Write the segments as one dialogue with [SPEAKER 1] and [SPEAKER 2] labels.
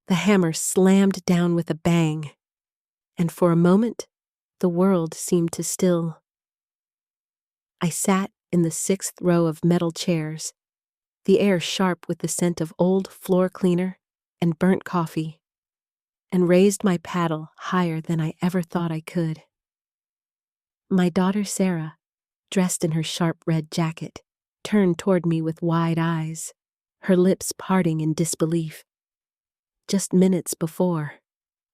[SPEAKER 1] The hammer slammed down with a bang, and for a moment, the world seemed to still. I sat in the 6th row of metal chairs, the air sharp with the scent of old floor cleaner and burnt coffee, and raised my paddle higher than I ever thought I could. My daughter Sarah, dressed in her sharp red jacket, turned toward me with wide eyes, her lips parting in disbelief. Just minutes before,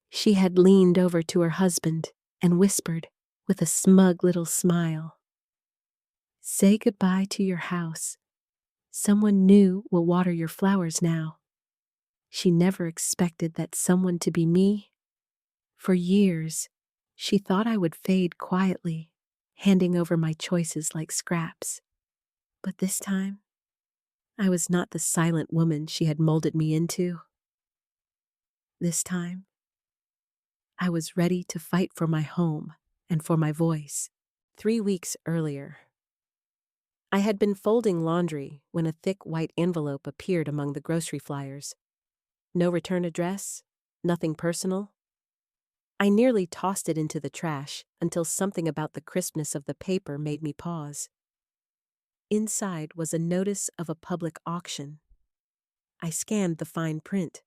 [SPEAKER 1] she had leaned over to her husband and whispered with a smug little smile, "Say goodbye to your house. Someone new will water your flowers now." She never expected that someone to be me. For years, she thought I would fade quietly, handing over my choices like scraps. But this time, I was not the silent woman she had molded me into. This time, I was ready to fight for my home and for my voice. 3 weeks earlier, I had been folding laundry when a thick white envelope appeared among the grocery flyers. No return address, nothing personal. I nearly tossed it into the trash until something about the crispness of the paper made me pause. Inside was a notice of a public auction. I scanned the fine print,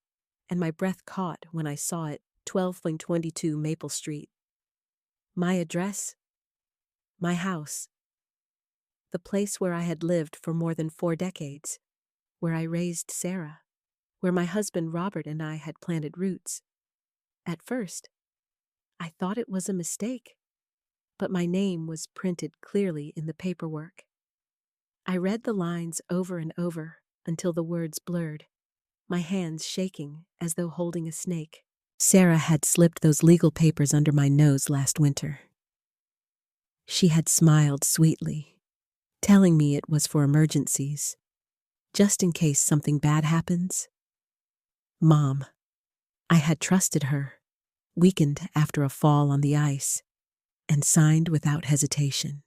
[SPEAKER 1] and my breath caught when I saw it, 12.22 Maple Street. My address? My house. The place where I had lived for more than 4 decades, where I raised Sarah, where my husband Robert and I had planted roots. At first, I thought it was a mistake, but my name was printed clearly in the paperwork. I read the lines over and over until the words blurred, my hands shaking as though holding a snake. Sarah had slipped those legal papers under my nose last winter. She had smiled sweetly, telling me it was for emergencies, just in case something bad happens. Mom. I had trusted her, weakened after a fall on the ice, and signed without hesitation.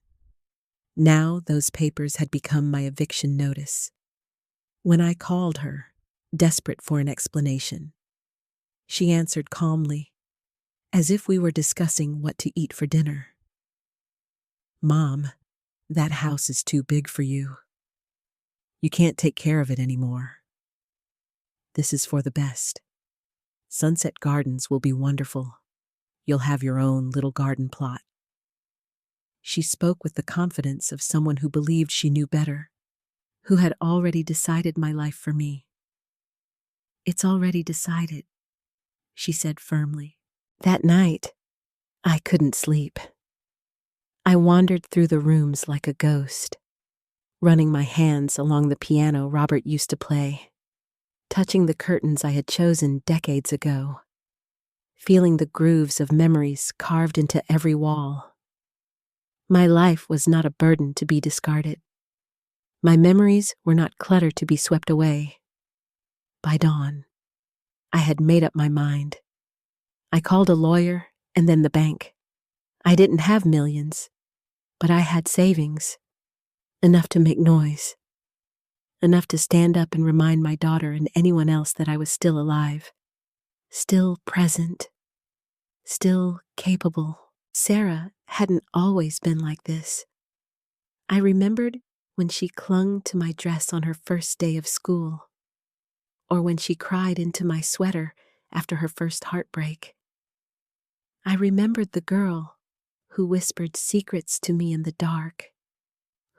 [SPEAKER 1] Now those papers had become my eviction notice. When I called her, desperate for an explanation, she answered calmly, as if we were discussing what to eat for dinner. "Mom, that house is too big for you. You can't take care of it anymore. This is for the best. Sunset Gardens will be wonderful. You'll have your own little garden plot." She spoke with the confidence of someone who believed she knew better, who had already decided my life for me. "It's already decided," she said firmly. That night, I couldn't sleep. I wandered through the rooms like a ghost, running my hands along the piano Robert used to play, touching the curtains I had chosen decades ago, feeling the grooves of memories carved into every wall. My life was not a burden to be discarded. My memories were not clutter to be swept away. By dawn, I had made up my mind. I called a lawyer and then the bank. I didn't have millions, but I had savings, enough to make noise, enough to stand up and remind my daughter and anyone else that I was still alive, still present, still capable. Sarah hadn't always been like this. I remembered when she clung to my dress on her first day of school, or when she cried into my sweater after her first heartbreak. I remembered the girl who whispered secrets to me in the dark,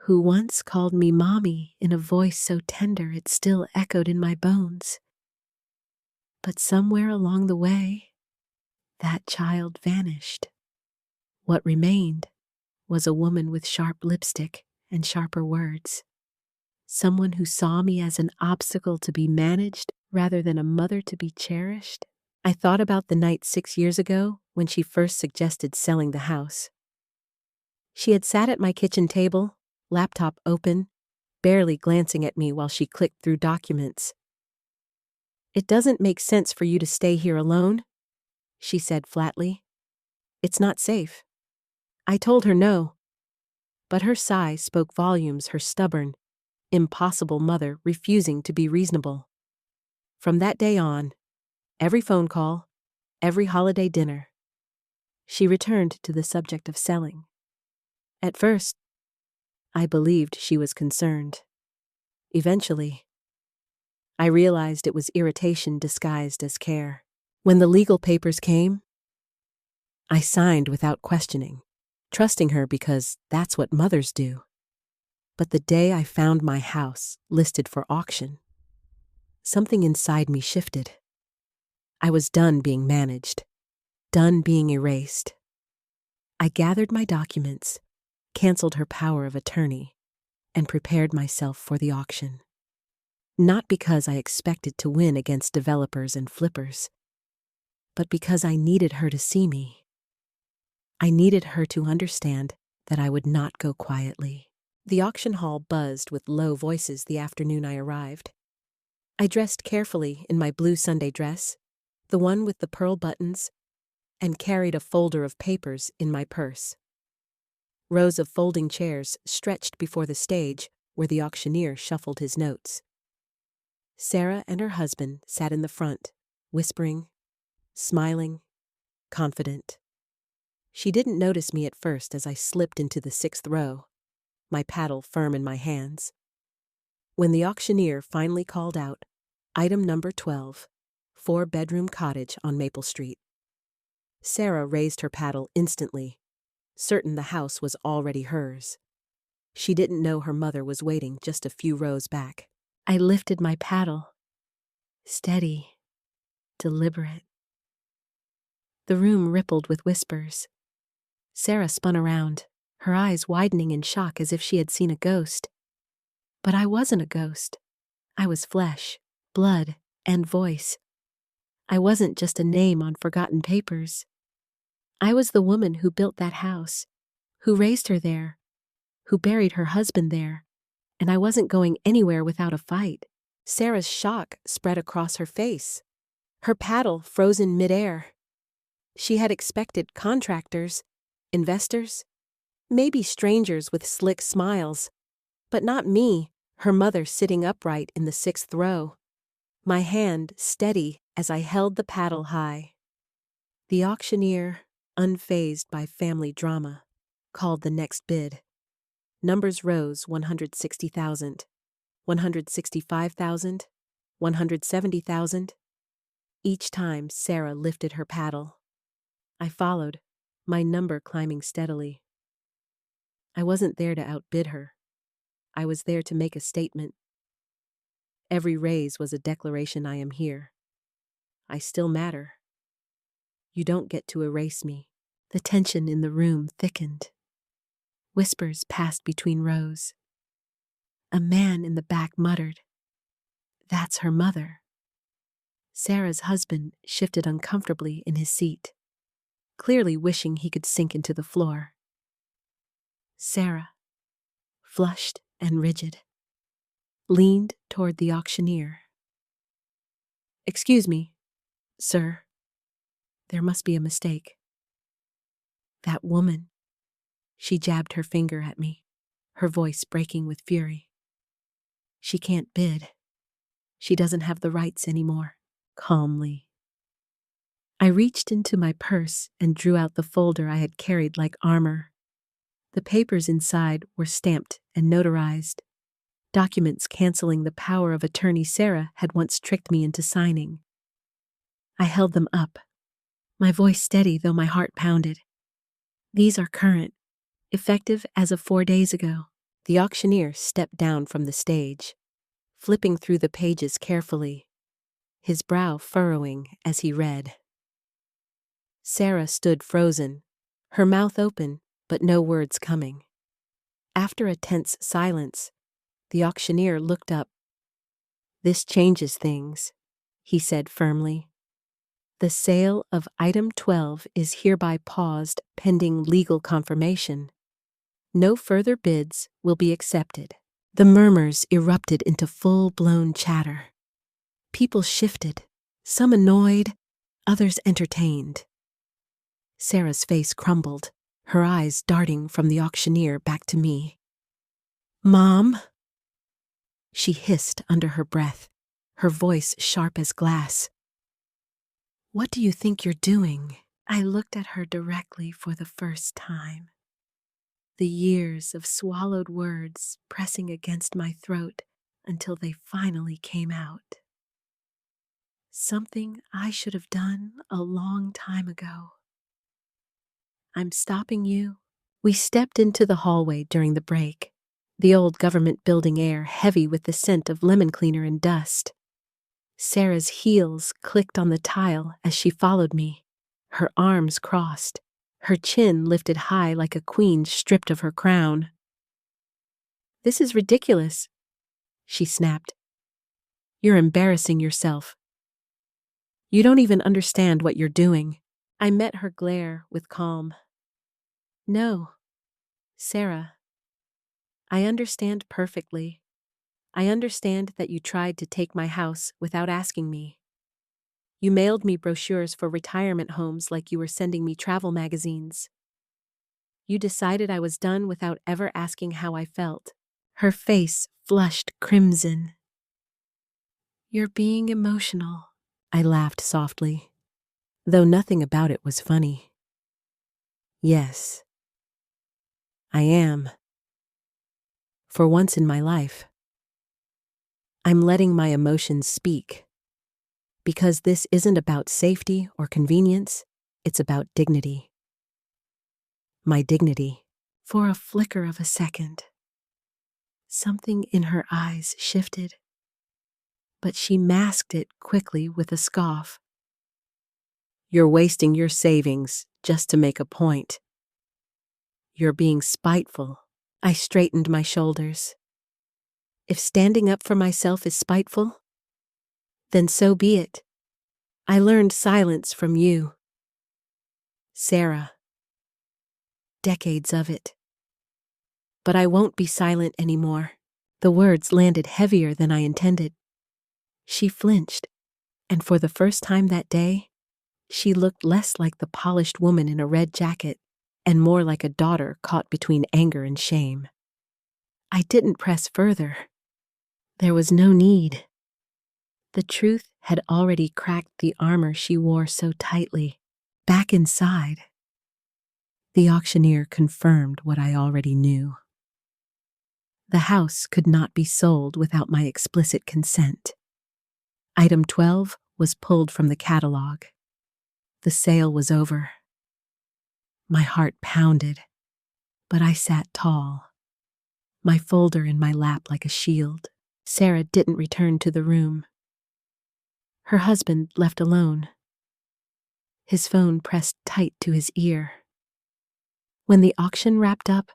[SPEAKER 1] who once called me Mommy in a voice so tender it still echoed in my bones. But somewhere along the way, that child vanished. What remained was a woman with sharp lipstick and sharper words, someone who saw me as an obstacle to be managed rather than a mother to be cherished. I thought about the night 6 years ago when she first suggested selling the house. She had sat at my kitchen table, laptop open, barely glancing at me while she clicked through documents. "It doesn't make sense for you to stay here alone," she said flatly. "It's not safe." I told her no, but her sigh spoke volumes, her stubborn, impossible mother refusing to be reasonable. From that day on, Every phone call, every holiday dinner. She returned to the subject of selling. At first, I believed she was concerned. Eventually, I realized it was irritation disguised as care. When the legal papers came, I signed without questioning, trusting her because that's what mothers do. But the day I found my house listed for auction, something inside me shifted. I was done being managed, done being erased. I gathered my documents, canceled her power of attorney, and prepared myself for the auction. Not because I expected to win against developers and flippers, but because I needed her to see me. I needed her to understand that I would not go quietly. The auction hall buzzed with low voices the afternoon I arrived. I dressed carefully in my blue Sunday dress, the one with the pearl buttons, and carried a folder of papers in my purse. Rows of folding chairs stretched before the stage where the auctioneer shuffled his notes. Sarah and her husband sat in the front, whispering, smiling, confident. She didn't notice me at first as I slipped into the 6th row, my paddle firm in my hands. When the auctioneer finally called out, item number 12, 4-bedroom cottage on Maple Street, Sarah raised her paddle instantly, certain the house was already hers. She didn't know her mother was waiting just a few rows back. I lifted my paddle, steady, deliberate. The room rippled with whispers. Sarah spun around, her eyes widening in shock as if she had seen a ghost. But I wasn't a ghost. I was flesh, blood, and voice. I wasn't just a name on forgotten papers. I was the woman who built that house, who raised her there, who buried her husband there, and I wasn't going anywhere without a fight. Sarah's shock spread across her face. Her paddle froze in midair. She had expected contractors, investors, maybe strangers with slick smiles, but not me, her mother sitting upright in the 6th row, my hand steady as I held the paddle high. The auctioneer, unfazed by family drama, called the next bid. Numbers rose 160,000, 165,000, 170,000. Each time Sarah lifted her paddle, I followed, my number climbing steadily. I wasn't there to outbid her. I was there to make a statement. Every raise was a declaration I am here. I still matter. You don't get to erase me. The tension in the room thickened. Whispers passed between rows. A man in the back muttered, "That's her mother." Sarah's husband shifted uncomfortably in his seat, clearly wishing he could sink into the floor. Sarah, flushed and rigid, leaned toward the auctioneer. "Excuse me, sir. There must be a mistake. That woman," she jabbed her finger at me, her voice breaking with fury. "She can't bid. She doesn't have the rights anymore." Calmly. I reached into my purse and drew out the folder I had carried like armor. The papers inside were stamped and notarized, documents canceling the power of attorney Sarah had once tricked me into signing. I held them up, my voice steady though my heart pounded. "These are current, effective as of 4 days ago." The auctioneer stepped down from the stage, flipping through the pages carefully, his brow furrowing as he read. Sarah stood frozen, her mouth open, but no words coming. After a tense silence, the auctioneer looked up. "This changes things," he said firmly. "The sale of item 12 is hereby paused pending legal confirmation. No further bids will be accepted." The murmurs erupted into full-blown chatter. People shifted, some annoyed, others entertained. Sarah's face crumbled, her eyes darting from the auctioneer back to me. "Mom?" She hissed under her breath, her voice sharp as glass. What do you think you're doing? I looked at her directly for the first time. The years of swallowed words pressing against my throat until they finally came out. Something I should have done a long time ago. I'm stopping you. We stepped into the hallway during the break, the old government building air heavy with the scent of lemon cleaner and dust. Sarah's heels clicked on the tile as she followed me, her arms crossed, her chin lifted high like a queen stripped of her crown. "This is ridiculous," she snapped. "You're embarrassing yourself. You don't even understand what you're doing." I met her glare with calm. "No, Sarah, I understand perfectly. I understand that you tried to take my house without asking me. You mailed me brochures for retirement homes like you were sending me travel magazines. You decided I was done without ever asking how I felt." Her face flushed crimson. "You're being emotional," I laughed softly, though nothing about it was funny. "Yes, I am. For once in my life. I'm letting my emotions speak. Because this isn't about safety or convenience, it's about dignity. My dignity." For a flicker of a second, something in her eyes shifted, but she masked it quickly with a scoff. "You're wasting your savings just to make a point. You're being spiteful." I straightened my shoulders. If standing up for myself is spiteful, then so be it. I learned silence from you, Sarah. Decades of it. But I won't be silent anymore. The words landed heavier than I intended. She flinched, and for the first time that day, she looked less like the polished woman in a red jacket and more like a daughter caught between anger and shame. I didn't press further. There was no need. The truth had already cracked the armor she wore so tightly. Back inside, the auctioneer confirmed what I already knew. The house could not be sold without my explicit consent. Item 12 was pulled from the catalog. The sale was over. My heart pounded, but I sat tall, my folder in my lap like a shield. Sarah didn't return to the room. Her husband left alone, his phone pressed tight to his ear. When the auction wrapped up,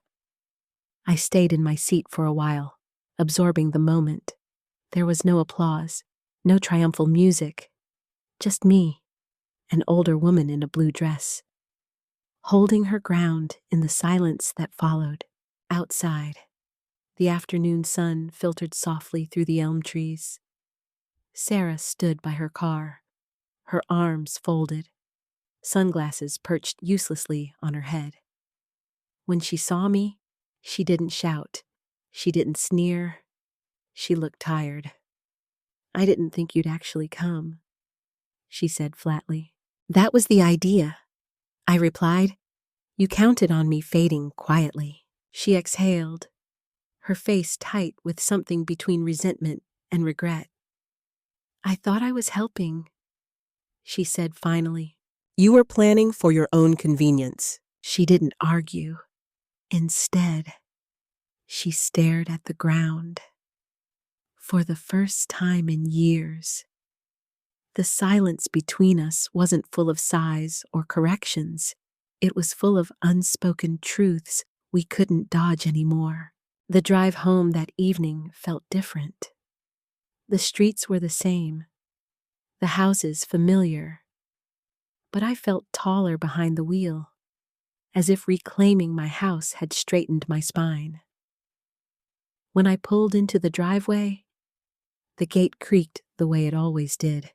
[SPEAKER 1] I stayed in my seat for a while, absorbing the moment. There was no applause, no triumphal music, just me, an older woman in a blue dress, holding her ground in the silence that followed. Outside, the afternoon sun filtered softly through the elm trees. Sarah stood by her car, her arms folded, sunglasses perched uselessly on her head. When she saw me, she didn't shout, she didn't sneer, she looked tired. "I didn't think you'd actually come," she said flatly. "That was the idea," I replied. "You counted on me fading quietly." She exhaled, her face tight with something between resentment and regret. "I thought I was helping," she said finally. "You were planning for your own convenience." She didn't argue. Instead, she stared at the ground. For the first time in years, the silence between us wasn't full of sighs or corrections. It was full of unspoken truths we couldn't dodge anymore. The drive home that evening felt different. The streets were the same, the houses familiar, but I felt taller behind the wheel, as if reclaiming my house had straightened my spine. When I pulled into the driveway, the gate creaked the way it always did,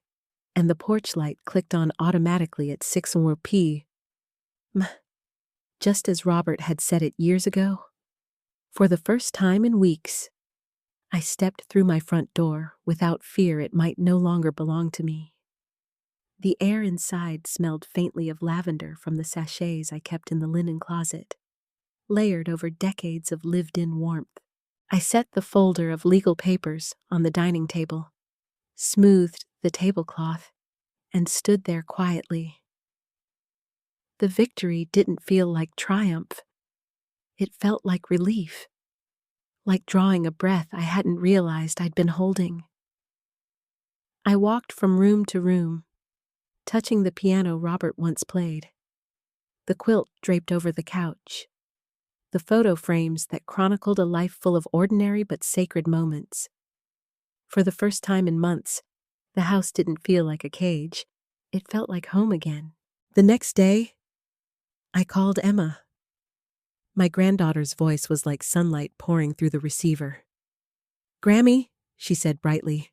[SPEAKER 1] and the porch light clicked on automatically at 6 p.m. Just as Robert had said it years ago. For the first time in weeks, I stepped through my front door without fear it might no longer belong to me. The air inside smelled faintly of lavender from the sachets I kept in the linen closet, layered over decades of lived-in warmth. I set the folder of legal papers on the dining table, smoothed the tablecloth, and stood there quietly. The victory didn't feel like triumph. It felt like relief, like drawing a breath I hadn't realized I'd been holding. I walked from room to room, touching the piano Robert once played, the quilt draped over the couch, the photo frames that chronicled a life full of ordinary but sacred moments. For the first time in months, the house didn't feel like a cage. It felt like home again. The next day, I called Emma. My granddaughter's voice was like sunlight pouring through the receiver. "Grammy," she said brightly.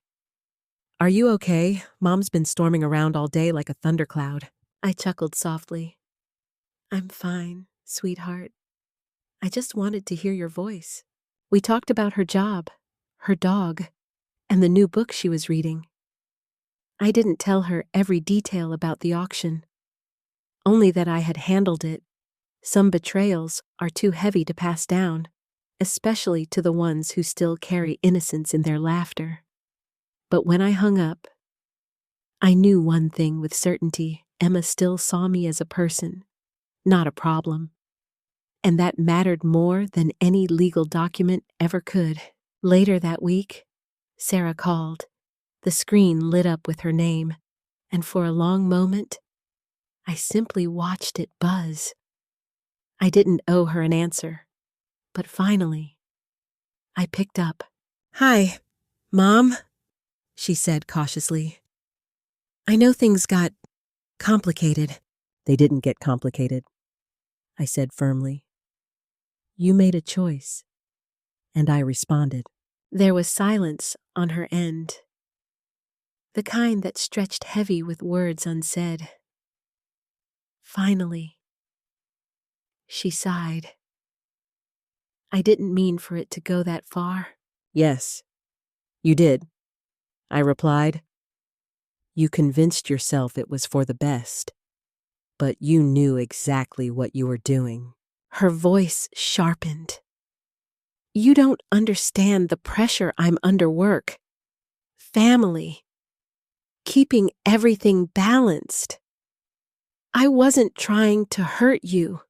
[SPEAKER 1] "Are you okay? Mom's been storming around all day like a thundercloud." I chuckled softly. "I'm fine, sweetheart. I just wanted to hear your voice." We talked about her job, her dog, and the new book she was reading. I didn't tell her every detail about the auction, only that I had handled it. Some betrayals are too heavy to pass down, especially to the ones who still carry innocence in their laughter. But when I hung up, I knew one thing with certainty: Emma still saw me as a person, not a problem. And that mattered more than any legal document ever could. Later that week, Sarah called. The screen lit up with her name, and for a long moment, I simply watched it buzz. I didn't owe her an answer, but finally, I picked up. "Hi, Mom," she said cautiously. "I know things got complicated." "They didn't get complicated," I said firmly. "You made a choice, and I responded." There was silence on her end, the kind that stretched heavy with words unsaid. Finally, she sighed. "I didn't mean for it to go that far." "Yes, you did," I replied. "You convinced yourself it was for the best, but you knew exactly what you were doing." Her voice sharpened. "You don't understand the pressure I'm under: work, family, keeping everything balanced. I wasn't trying to hurt you.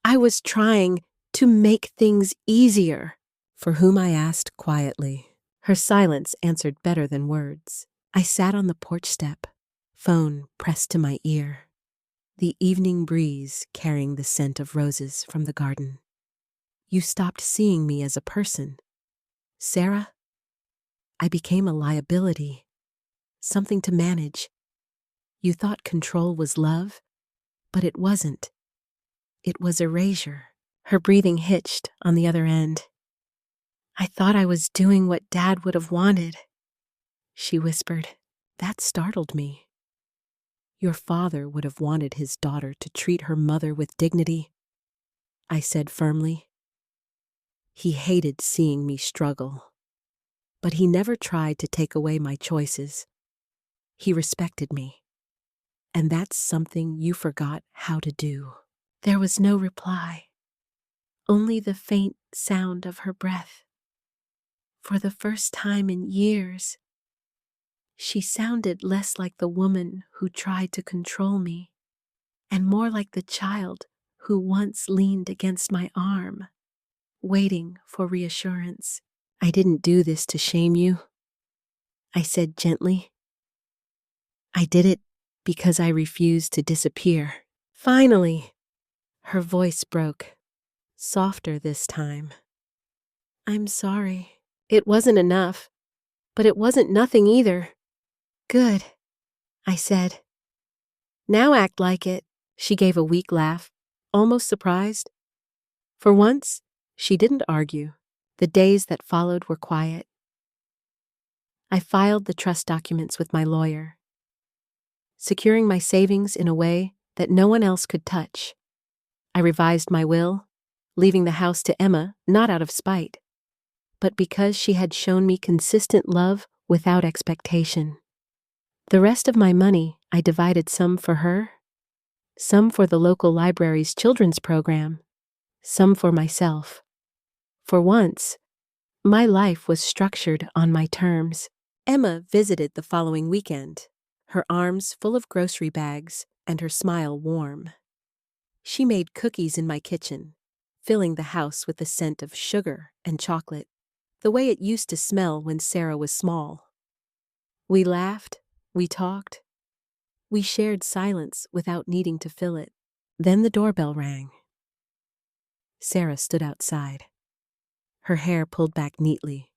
[SPEAKER 1] I was trying to make things easier." "For whom?" I asked quietly. Her silence answered better than words. I sat on the porch step, phone pressed to my ear, the evening breeze carrying the scent of roses from the garden. "You stopped seeing me as a person, Sarah. I became a liability, something to manage. You thought control was love, but it wasn't. It was erasure." Her breathing hitched on the other end. "I thought I was doing what Dad would have wanted," she whispered. That startled me. "Your father would have wanted his daughter to treat her mother with dignity," I said firmly. "He hated seeing me struggle, but he never tried to take away my choices. He respected me, and that's something you forgot how to do." There was no reply, only the faint sound of her breath. For the first time in years, she sounded less like the woman who tried to control me, and more like the child who once leaned against my arm, waiting for reassurance. "I didn't do this to shame you," I said gently. "I did it because I refused to disappear." Finally, her voice broke, softer this time. "I'm sorry. It wasn't enough, but it wasn't nothing either." "Good," I said. "Now act like it." She gave a weak laugh, almost surprised. For once, she didn't argue. The days that followed were quiet. I filed the trust documents with my lawyer, securing my savings in a way that no one else could touch. I revised my will, leaving the house to Emma, not out of spite, but because she had shown me consistent love without expectation. The rest of my money I divided some for her, some for the local library's children's program, some for myself. For once, my life was structured on my terms. Emma visited the following weekend, her arms full of grocery bags and her smile warm. She made cookies in my kitchen, filling the house with the scent of sugar and chocolate, the way it used to smell when Sarah was small. We laughed, we talked, we shared silence without needing to fill it. Then the doorbell rang. Sarah stood outside, her hair pulled back neatly,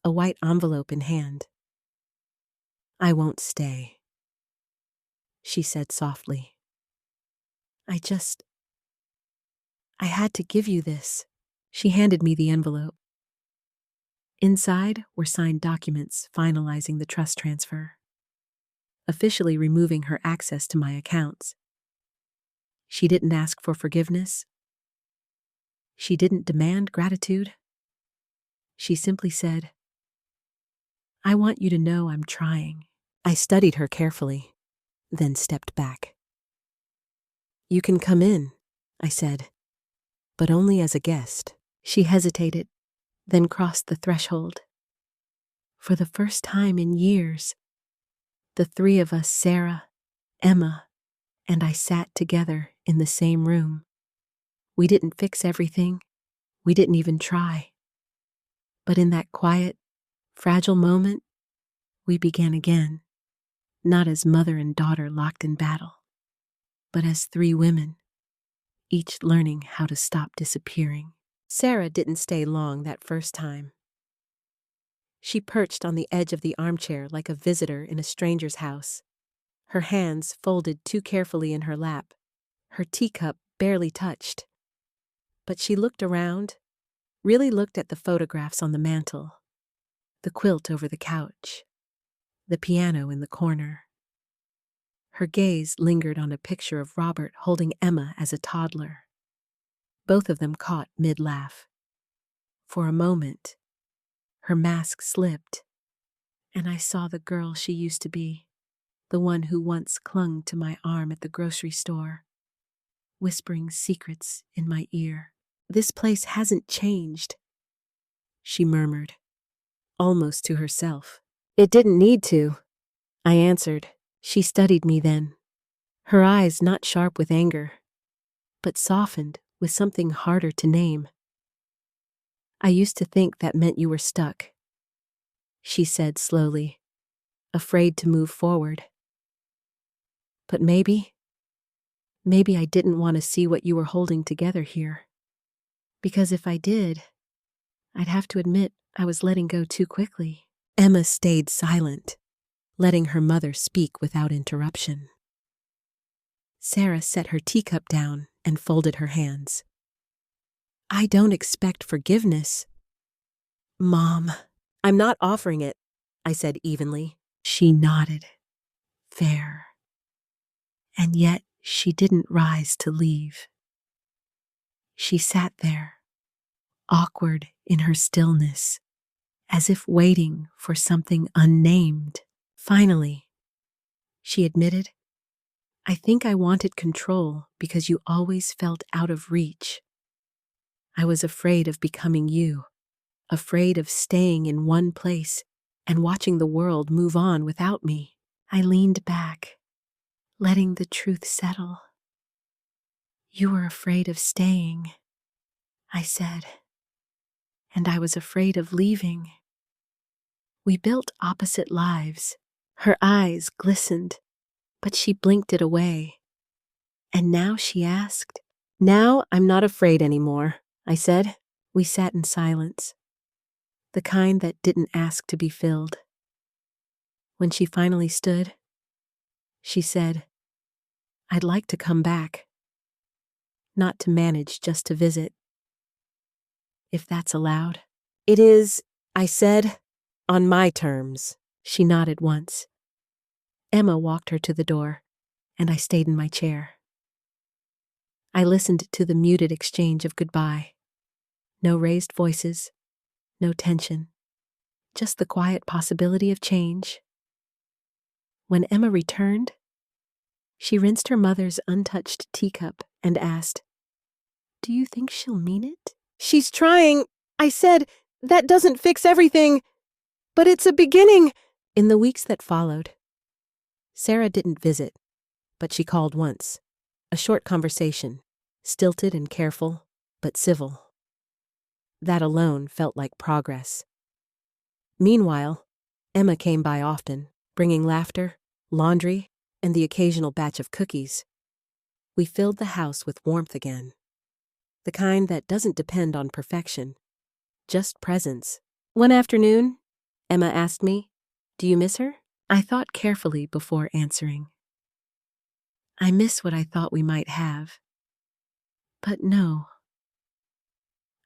[SPEAKER 1] a white envelope in hand. "I won't stay," she said softly. I had to give you this." She handed me the envelope. Inside were signed documents finalizing the trust transfer, officially removing her access to my accounts. She didn't ask for forgiveness. She didn't demand gratitude. She simply said, "I want you to know I'm trying." I studied her carefully, then stepped back. "You can come in," I said, "but only as a guest." She hesitated, then crossed the threshold. For the first time in years, the three of us, Sarah, Emma, and I, sat together in the same room. We didn't fix everything. We didn't even try. But in that quiet, fragile moment, we began again, not as mother and daughter locked in battle, but as three women, each learning how to stop disappearing. Sarah didn't stay long that first time. She perched on the edge of the armchair like a visitor in a stranger's house, her hands folded too carefully in her lap, her teacup barely touched. But she looked around, really looked at the photographs on the mantel, the quilt over the couch, the piano in the corner. Her gaze lingered on a picture of Robert holding Emma as a toddler. Both of them caught mid-laugh. For a moment, her mask slipped, and I saw the girl she used to be, the one who once clung to my arm at the grocery store, whispering secrets in my ear. "This place hasn't changed," she murmured, almost to herself. "It didn't need to," I answered. She studied me then, her eyes not sharp with anger, but softened with something harder to name. "I used to think that meant you were stuck," she said slowly, afraid to move forward. "But maybe I didn't want to see what you were holding together here. Because if I did, I'd have to admit I was letting go too quickly." Emma stayed silent, letting her mother speak without interruption. Sarah set her teacup down and folded her hands. "I don't expect forgiveness, Mom. I'm not offering it," I said evenly. She nodded. Fair. And yet she didn't rise to leave. She sat there, awkward in her stillness, as if waiting for something unnamed. Finally, she admitted, "I think I wanted control because you always felt out of reach. I was afraid of becoming you, afraid of staying in one place and watching the world move on without me." I leaned back, letting the truth settle. "You were afraid of staying," I said, "and I was afraid of leaving." We built opposite lives. Her eyes glistened, but she blinked it away. And now she asked. "Now I'm not afraid anymore," I said. We sat in silence, the kind that didn't ask to be filled. When she finally stood, she said, "I'd like to come back. Not to manage, just to visit. If that's allowed." "It is," I said, "on my terms." She nodded once. Emma walked her to the door, and I stayed in my chair. I listened to the muted exchange of goodbye. No raised voices, no tension, just the quiet possibility of change. When Emma returned, She rinsed her mother's untouched teacup and asked, "Do you think she'll mean it?" "She's trying," I said. "That doesn't fix everything, but it's a beginning." In the weeks that followed, Sarah didn't visit, but she called once. A short conversation, stilted and careful, but civil. That alone felt like progress. Meanwhile, Emma came by often, bringing laughter, laundry, and the occasional batch of cookies. We filled the house with warmth again. The kind that doesn't depend on perfection, just presence. One afternoon, Emma asked me, "Do you miss her?" I thought carefully before answering. I miss what I thought we might have. But no,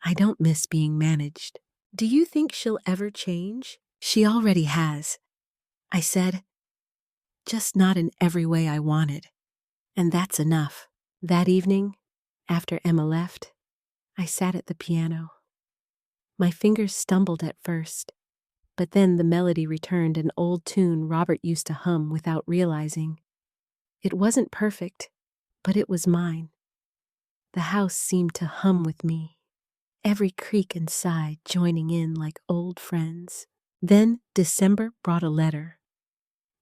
[SPEAKER 1] I don't miss being managed. "Do you think she'll ever change?" "She already has," I said, "just not in every way I wanted. And that's enough." That evening, after Emma left, I sat at the piano. My fingers stumbled at first, but then the melody returned, an old tune Robert used to hum without realizing. It wasn't perfect, but it was mine. The house seemed to hum with me, every creak and sigh joining in like old friends. Then December brought a letter.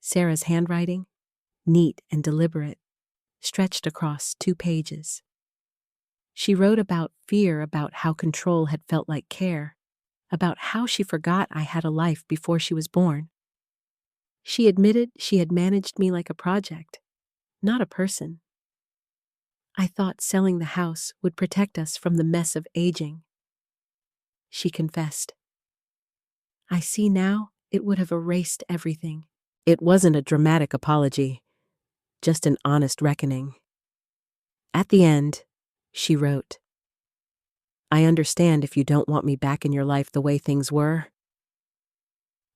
[SPEAKER 1] Sarah's handwriting, neat and deliberate, stretched across 2 pages. She wrote about fear, about how control had felt like care, about how she forgot I had a life before she was born. She admitted she had managed me like a project, not a person. I thought selling the house would protect us from the mess of aging. She confessed. I see now it would have erased everything. It wasn't a dramatic apology, just an honest reckoning. At the end, she wrote, "I understand if you don't want me back in your life the way things were.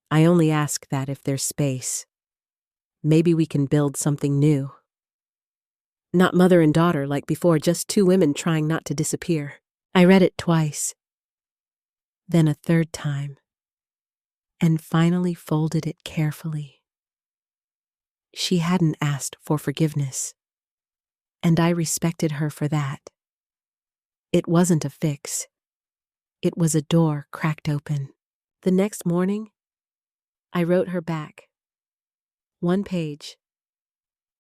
[SPEAKER 1] I only ask that if there's space, maybe we can build something new. Not mother and daughter like before, just 2 women trying not to disappear." I read it twice, then a 3rd time, and finally folded it carefully. She hadn't asked for forgiveness, and I respected her for that. It wasn't a fix. It was a door cracked open. The next morning, I wrote her back. 1 page.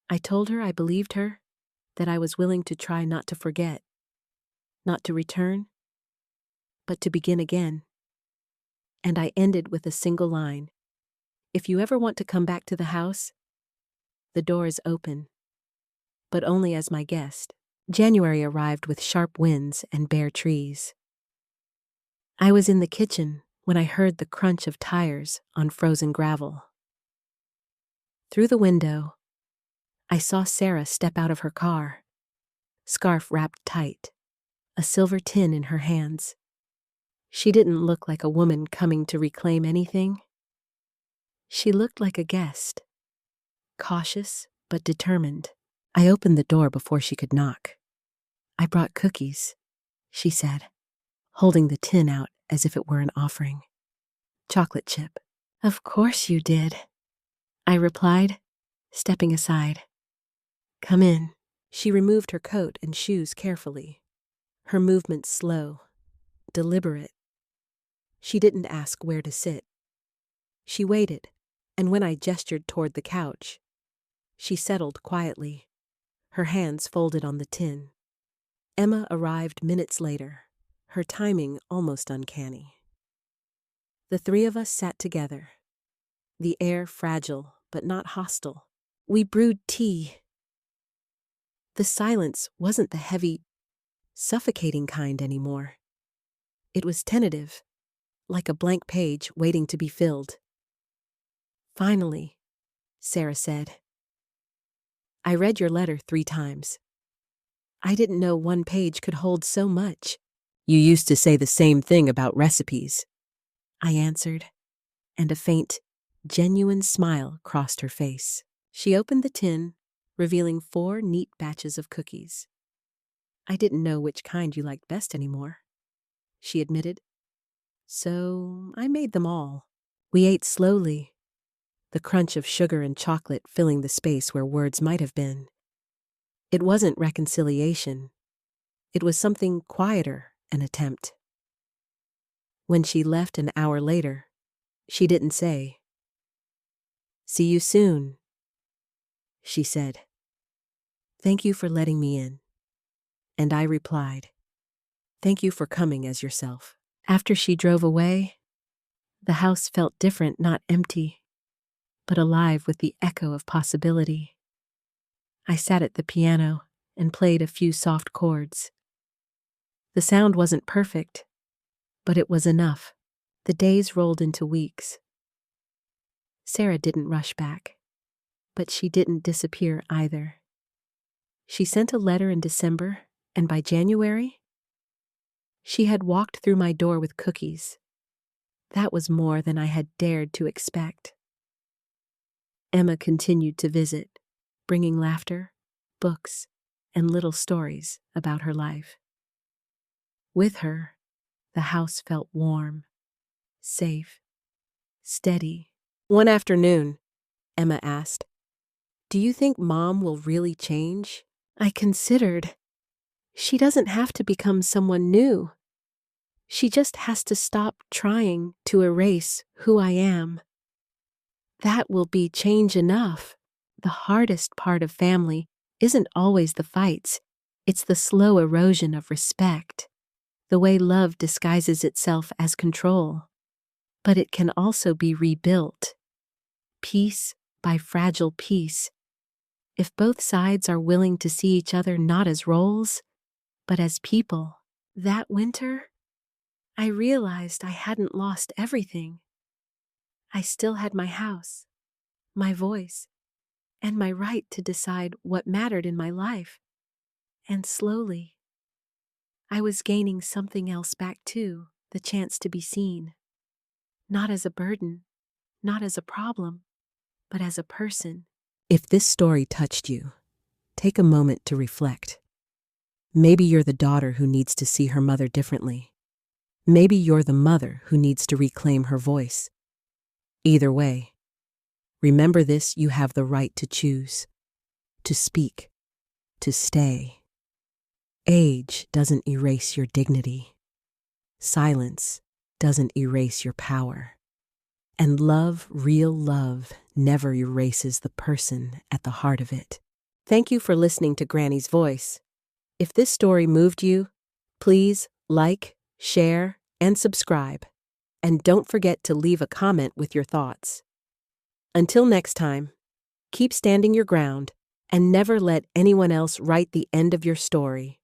[SPEAKER 1] I told her I believed her, that I was willing to try not to forget, not to return, but to begin again. And I ended with a single line. "If you ever want to come back to the house, the door is open, but only as my guest." January arrived with sharp winds and bare trees. I was in the kitchen when I heard the crunch of tires on frozen gravel. Through the window, I saw Sarah step out of her car, scarf wrapped tight, a silver tin in her hands. She didn't look like a woman coming to reclaim anything. She looked like a guest, cautious but determined. I opened the door before she could knock. "I brought cookies," she said, holding the tin out as if it were an offering. "Chocolate chip." "Of course you did," I replied, stepping aside. "Come in." She removed her coat and shoes carefully, her movements slow, deliberate. She didn't ask where to sit. She waited, and when I gestured toward the couch, she settled quietly, her hands folded on the tin. Emma arrived minutes later, her timing almost uncanny. The 3 of us sat together, the air fragile but not hostile. We brewed tea. The silence wasn't the heavy, suffocating kind anymore. It was tentative, like a blank page waiting to be filled. "Finally," Sarah said. "I read your letter 3 times. I didn't know 1 page could hold so much." "You used to say the same thing about recipes," I answered, and a faint, genuine smile crossed her face. She opened the tin, revealing 4 neat batches of cookies. "I didn't know which kind you liked best anymore," she admitted. "So I made them all." We ate slowly, the crunch of sugar and chocolate filling the space where words might have been. It wasn't reconciliation. It was something quieter, an attempt. When she left an hour later, she didn't say, "See you soon," she said, "Thank you for letting me in." And I replied, "Thank you for coming as yourself." After she drove away, the house felt different, not empty, but alive with the echo of possibility. I sat at the piano and played a few soft chords. The sound wasn't perfect, but it was enough. The days rolled into weeks. Sarah didn't rush back, but she didn't disappear either. She sent a letter in December, and by January, she had walked through my door with cookies. That was more than I had dared to expect. Emma continued to visit, bringing laughter, books, and little stories about her life. With her, the house felt warm, safe, steady. One afternoon, Emma asked, "Do you think Mom will really change?" I considered. She doesn't have to become someone new. She just has to stop trying to erase who I am. That will be change enough. The hardest part of family isn't always the fights. It's the slow erosion of respect, the way love disguises itself as control. But it can also be rebuilt, piece by fragile piece, if both sides are willing to see each other not as roles, but as people. That winter, I realized I hadn't lost everything. I still had my house, my voice, and my right to decide what mattered in my life. And slowly, I was gaining something else back too, the chance to be seen. Not as a burden, not as a problem, but as a person. If this story touched you, take a moment to reflect. Maybe you're the daughter who needs to see her mother differently. Maybe you're the mother who needs to reclaim her voice. Either way, remember this: you have the right to choose, to speak, to stay. Age doesn't erase your dignity. Silence doesn't erase your power. And love, real love, never erases the person at the heart of it. Thank you for listening to Granny's Voice. If this story moved you, please like, share, and subscribe. And don't forget to leave a comment with your thoughts. Until next time, keep standing your ground and never let anyone else write the end of your story.